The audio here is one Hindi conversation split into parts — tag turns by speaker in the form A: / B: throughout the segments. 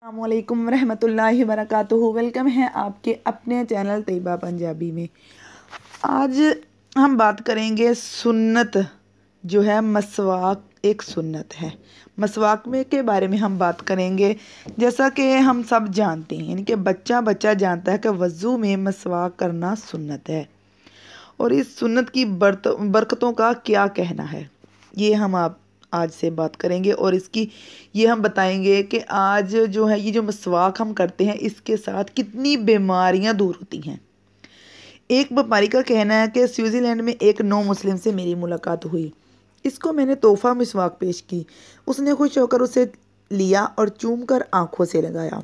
A: अस्सलामुअलैकुम रहमतुल्लाहि वबरकातुहू। वेलकम है आपके अपने चैनल तैयबा पंजाबी में। आज हम बात करेंगे सुन्नत जो है मसवाक एक सुन्नत है। मसवाक में के बारे में हम बात करेंगे। जैसा कि हम सब जानते हैं, यानी कि बच्चा बच्चा जानता है कि वज़ू में मसवाक करना सुन्नत है और इस सुन्नत की बरकतों का क्या कहना है, ये हम आप आज से बात करेंगे। और इसकी ये हम बताएंगे कि आज जो है ये जो मसवाक हम करते हैं इसके साथ कितनी बीमारियां दूर होती हैं। एक व्यापारी का कहना है कि स्विट्ज़रलैंड में एक नौ मुस्लिम से मेरी मुलाकात हुई। इसको मैंने तोहफा मिसवाक पेश की। उसने खुश होकर उसे लिया और चूम कर आँखों से लगाया।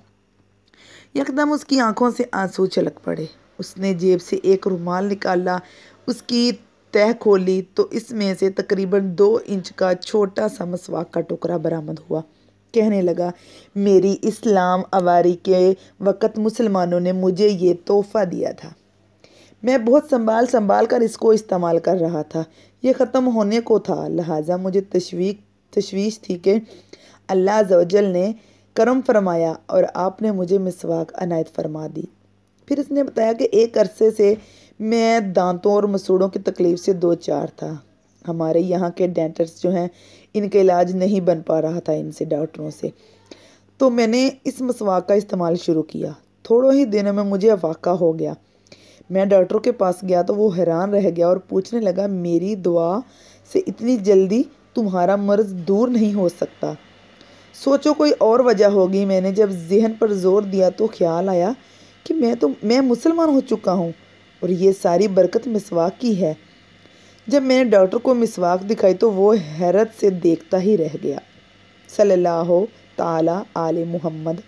A: यकदम उसकी आंखों से आंसू छलक पड़े। उसने जेब से एक रुमाल निकाला, उसकी तह खोली तो इसमें से तकरीबन 2 इंच का छोटा सा मसवाक का टुकड़ा बरामद हुआ। कहने लगा, मेरी इस्लाम आवारी के वक़्त मुसलमानों ने मुझे ये तोहफ़ा दिया था। मैं बहुत संभाल कर इसको इस्तेमाल कर रहा था। ये ख़त्म होने को था, लिहाजा मुझे तशवीश थी कि अल्लाह अज़्ज़ व जल ने करम फरमाया और आपने मुझे मिसवाक अनायत फरमा दी। फिर इसने बताया कि एक अरसे से मैं दांतों और मसूड़ों की तकलीफ़ से दो चार था। हमारे यहाँ के डेंटिस्ट जो हैं इनका इलाज नहीं बन पा रहा था इनसे डॉक्टरों से, तो मैंने इस मसवाक का इस्तेमाल शुरू किया। थोड़े ही दिनों में मुझे वाक़ा हो गया। मैं डॉक्टर के पास गया तो वो हैरान रह गया और पूछने लगा, मेरी दुआ से इतनी जल्दी तुम्हारा मर्ज़ दूर नहीं हो सकता, सोचो कोई और वजह होगी। मैंने जब जहन पर जोर दिया तो ख्याल आया कि मैं मुसलमान हो चुका हूँ और ये सारी बरकत मिसवाक की है। जब मैंने डॉक्टर को मिसवाक दिखाई तो वो हैरत से देखता ही रह गया। सल्लल्लाहु ताला आले मुहम्मद।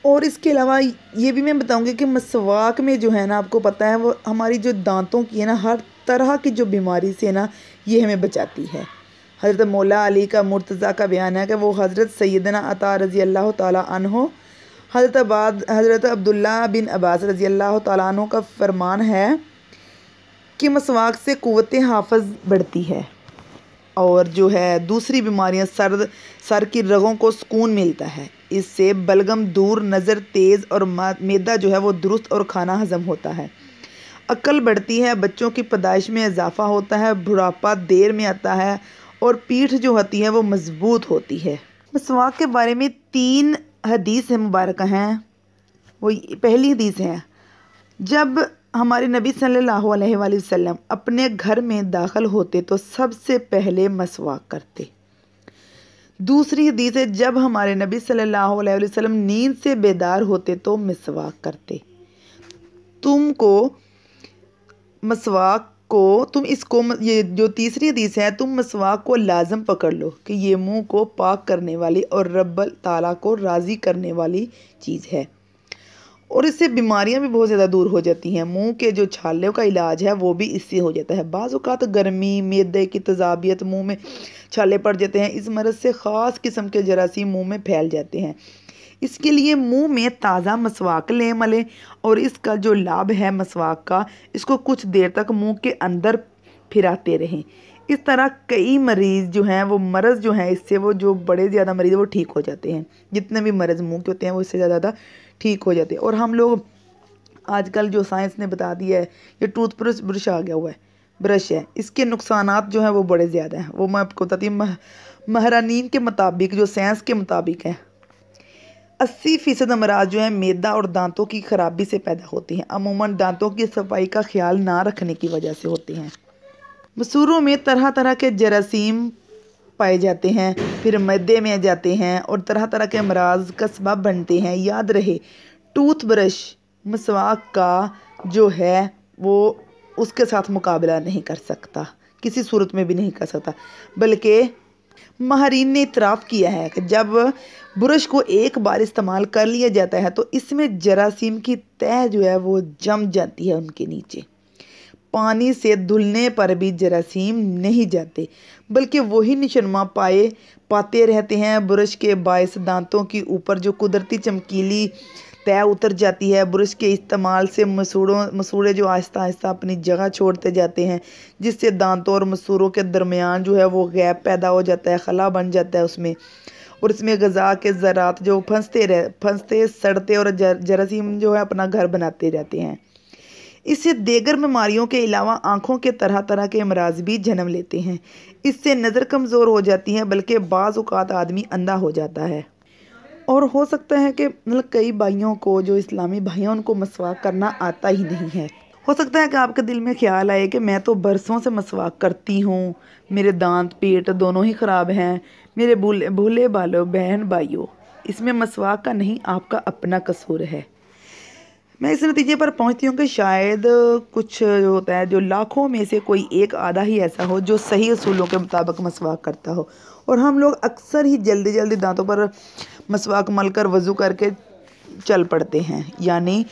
A: और इसके अलावा ये भी मैं बताऊंगी कि मसवाक में जो है ना, आपको पता है वो हमारी जो दांतों की है ना, हर तरह की जो बीमारी से ना ये हमें बचाती है। हज़रत मौला अली का मुर्तज़ा का बयान है कि वो हज़रत सैयदना अता रज़ी अल्लाह ताला अन्हो, हज़रत अब्दुल्ला बिन अब्बास रज़ी अल्लाह ताला अन्हो का फरमान है कि मसवाक से क़ुव्वत हाफ़ज़ बढ़ती है और जो है दूसरी बीमारियां सर की रगों को सुकून मिलता है। इससे बलगम दूर, नज़र तेज़ और मैदा जो है वो दुरुस्त और खाना हज़म होता है। अक्ल बढ़ती है, बच्चों की पैदाइश में इजाफ़ा होता है, बुढ़ापा देर में आता है और पीठ जो होती है वो मजबूत होती है। मसवाक के बारे में 3 हदीस मुबारक हैं। वो पहली हदीस है, जब हमारे नबी सल्लल्लाहु अलैहि वसल्लम अपने घर में दाखिल होते तो सबसे पहले मसवाक करते। दूसरी हदीस है, जब हमारे नबी सल्लल्लाहु अलैहि वसल्लम नींद से बेदार होते तो मिसवाक करते। ये जो तीसरी हदीस है, तुम मसवाक को लाजम पकड़ लो कि ये मुंह को पाक करने वाली और रब्बल ताला को राज़ी करने वाली चीज़ है और इससे बीमारियां भी बहुत ज़्यादा दूर हो जाती हैं। मुंह के जो छालों का इलाज है वो भी इससे हो जाता है। बाज़ औक़ात गर्मी, मैदे की तज़ाबियत, मुंह में छाले पड़ जाते हैं। इस मर्ज़ से ख़ास किस्म के जरासीम मुंह में फैल जाते हैं। इसके लिए मुंह में ताज़ा मसवाक लें मलें और इसका जो लाभ है मसवाक का, इसको कुछ देर तक मुंह के अंदर फिराते रहें। इस तरह कई मरीज़ जो हैं वो मर्ज़ जो हैं इससे वो जो बड़े ज़्यादा मरीज़ वो ठीक हो जाते हैं। जितने भी मर्ज़ मुंह के होते हैं वो इससे ज़्यादा ठीक हो जाते हैं। और हम लोग आजकल जो साइंस ने बता दिया है, ये टूथब्रश आ गया हुआ है, ब्रश है, इसके नुकसानात जो हैं वो बड़े ज़्यादा हैं। वो मैं आपको बताती हूँ। महरानीन के मुताबिक, जो साइंस के मुताबिक है, 80% अमराज जो है मैदा और दांतों की खराबी से पैदा होती हैं। अमूमन दांतों की सफाई का ख्याल ना रखने की वजह से होते हैं। मसूरों में तरह तरह के जरासीम पाए जाते हैं, फिर मैदे में जाते हैं और तरह तरह के अमराज का सबब बनते हैं। याद रहे, टूथब्रश मसवाक का जो है वो उसके साथ मुकाबला नहीं कर सकता, किसी सूरत में भी नहीं कर सकता। बल्कि माहरीन ने इतराफ़ किया है कि जब ब्रश को एक बार इस्तेमाल कर लिया जाता है तो इसमें जरासीम की तह जो है वो जम जाती है उनके नीचे। पानी से धुलने पर भी जरासीम नहीं जाते, बल्कि वही निशनमा पाते रहते हैं। ब्रश के बायस दांतों के ऊपर जो कुदरती चमकीली तह उतर जाती है। ब्रश के इस्तेमाल से मसूड़े जो आहिस्ता आहिस्ता अपनी जगह छोड़ते जाते हैं, जिससे दांतों और मसूड़ों के दरमियान जो है वो गैप पैदा हो जाता है, खला बन जाता है उसमें। और इसमें ग़िज़ा के ज़रात जो फंसते सड़ते और जरासीम जो है अपना घर बनाते रहते हैं। इससे दीगर बीमारियों के अलावा आँखों के तरह तरह के अमराज भी जन्म लेते हैं। इससे नज़र कमज़ोर हो जाती है, बल्कि बाज़ औक़ात आदमी अंधा हो जाता है। और हो सकता है कि मतलब कई भाइयों को, जो इस्लामी भाई हैं, उनको मसवाक करना आता ही नहीं है। हो सकता है कि आपके दिल में ख्याल आए कि मैं तो बरसों से मसवाक करती हूँ, मेरे दांत पेट दोनों ही ख़राब हैं। मेरे भोले बालों बहन भाइयों, इसमें मसवाक का नहीं, आपका अपना कसूर है। मैं इस नतीजे पर पहुंचती हूँ कि शायद कुछ जो होता है, जो लाखों में से कोई एक आधा ही ऐसा हो जो सही असूलों के मुताबिक मसवाक करता हो। और हम लोग अक्सर ही जल्दी जल्दी दांतों पर मसवाक मलकर वज़ू करके चल पड़ते हैं। यानी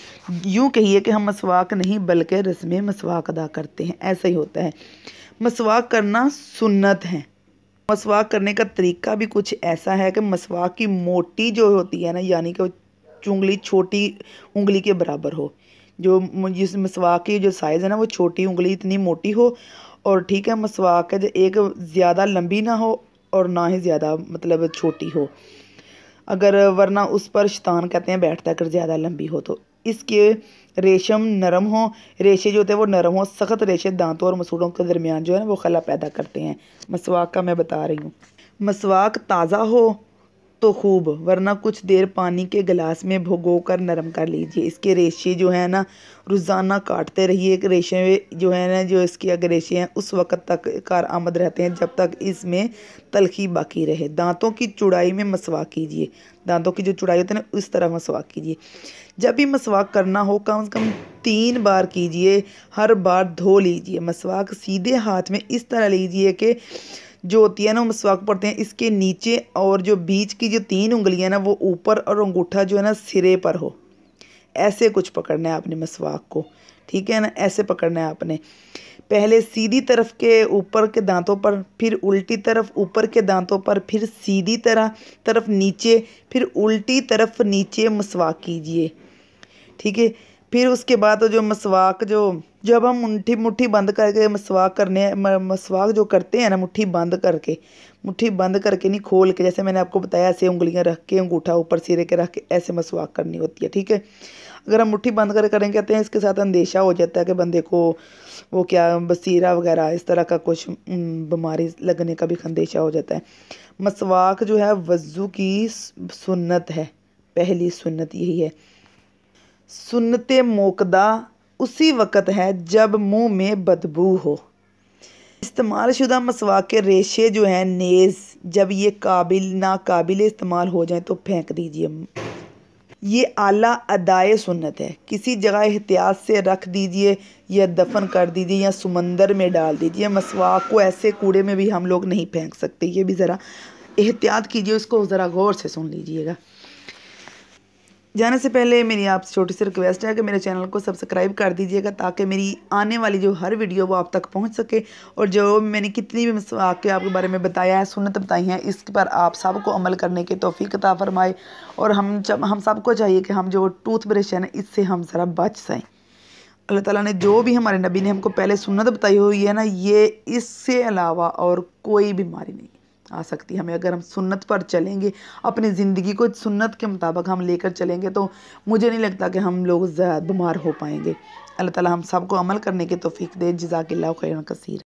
A: यूँ कहिए कि हम मसवाक नहीं बल्कि रस्म मसवाक अदा करते हैं। ऐसा ही होता है। मसवाक करना सुन्नत है। मसवाक करने का तरीका भी कुछ ऐसा है कि मसवाक की मोटी जो होती है ना, यानी कि उंगली छोटी उंगली के बराबर हो। जो जिस मसवाक की जो साइज़ है ना, वो छोटी उंगली इतनी मोटी हो। और ठीक है, मसवाक है जो एक ज़्यादा लंबी ना हो और ना ही ज़्यादा मतलब छोटी हो, अगर वरना उस पर शैतान कहते हैं बैठता है अगर ज़्यादा लंबी हो तो। इसके रेशम नरम हो, रेशे जो होते हैं वो नरम हो। सख्त रेशे दांतों और मसूड़ों के दरमियान जो है ना वो खला पैदा करते हैं। मसवाक का मैं बता रही हूँ। मसवाक ताज़ा हो तो खूब, वरना कुछ देर पानी के गिलास में भिगो कर नरम कर लीजिए। इसके रेशे जो है ना रोज़ाना काटते रहिए। एक रेशे जो है ना, जो इसके अगर रेशे हैं उस वक़्त तक कारआमद रहते हैं जब तक इसमें तलखी बाकी रहे। दांतों की चौड़ाई में मसवाक कीजिए। दांतों की जो चौड़ाई होती है ना, उस तरह मसवाक कीजिए। जब भी मसवाक करना हो कम से कम 3 बार कीजिए। हर बार धो लीजिए। मसवाक सीधे हाथ में इस तरह लीजिए कि जो होती है ना मसवाक पड़ते हैं इसके नीचे, और जो बीच की जो 3 उंगलियां ना वो ऊपर, और अंगूठा जो है ना सिरे पर हो। ऐसे कुछ पकड़ना है आपने मसवाक को, ठीक है ना, ऐसे पकड़ना है आपने। पहले सीधी तरफ के ऊपर के दांतों पर, फिर उल्टी तरफ ऊपर के दांतों पर, फिर सीधी तरफ नीचे, फिर उल्टी तरफ नीचे मसवाक कीजिए, ठीक है। फिर उसके बाद जो मसवाक जब हम मुट्ठी बंद करके मसवाक जो करते हैं ना, मुट्ठी बंद करके नहीं, खोल के, जैसे मैंने आपको बताया, ऐसे उंगलियां रख के, अंगूठा ऊपर सिरे के रख के ऐसे मसवाक करनी होती है, ठीक है। अगर हम मुट्ठी बंद कर करेंगे, कहते हैं इसके साथ अंदेशा हो जाता है कि बंदे को वो क्या बसीरा वगैरह इस तरह का कुछ बीमारी लगने का भी अंदेशा हो जाता है। मसवाक जो है वज़ू की सुन्नत है। पहली सुन्नत यही है। सुन्नत मोकदा उसी वक़्त है जब मुंह में बदबू हो। इस्तेमाल शुदा मसवाक के रेशे जो हैं नेज़, जब ये नाकाबिल इस्तेमाल हो जाए तो फेंक दीजिए। ये आला अदाए सुन्नत है। किसी जगह एहतियात से रख दीजिए या दफन कर दीजिए या समंदर में डाल दीजिए। मसवाक को ऐसे कूड़े में भी हम लोग नहीं फेंक सकते। ये भी ज़रा एहतियात कीजिए, उसको ज़रा गौर से सुन लीजिएगा। जाने से पहले मेरी आपसे छोटी सी रिक्वेस्ट है कि मेरे चैनल को सब्सक्राइब कर दीजिएगा, ताकि मेरी आने वाली जो हर वीडियो वो आप तक पहुंच सके। और जो मैंने कितनी भी मसवाक के आपके बारे में बताया है, सुन्नत बताई हैं, इस पर आप सबको अमल करने की तौफीक अता फरमाए। और हम सबको चाहिए कि हम जो टूथ ब्रश है ना, इससे हम ज़रा बच जाएँ। अल्लाह ताला ने जो भी हमारे नबी ने हमको पहले सुन्नत बताई हुई है ना, ये इससे अलावा और कोई बीमारी नहीं आ सकती हमें। अगर हम सुन्नत पर चलेंगे, अपनी ज़िंदगी को सुन्नत के मुताबिक हम लेकर चलेंगे, तो मुझे नहीं लगता कि हम लोग ज़्यादा बीमार हो पाएंगे। अल्लाह ताला हम सबको अमल करने की तौफीक दे। जज़ाकिल्लाहु खैरन कसीर।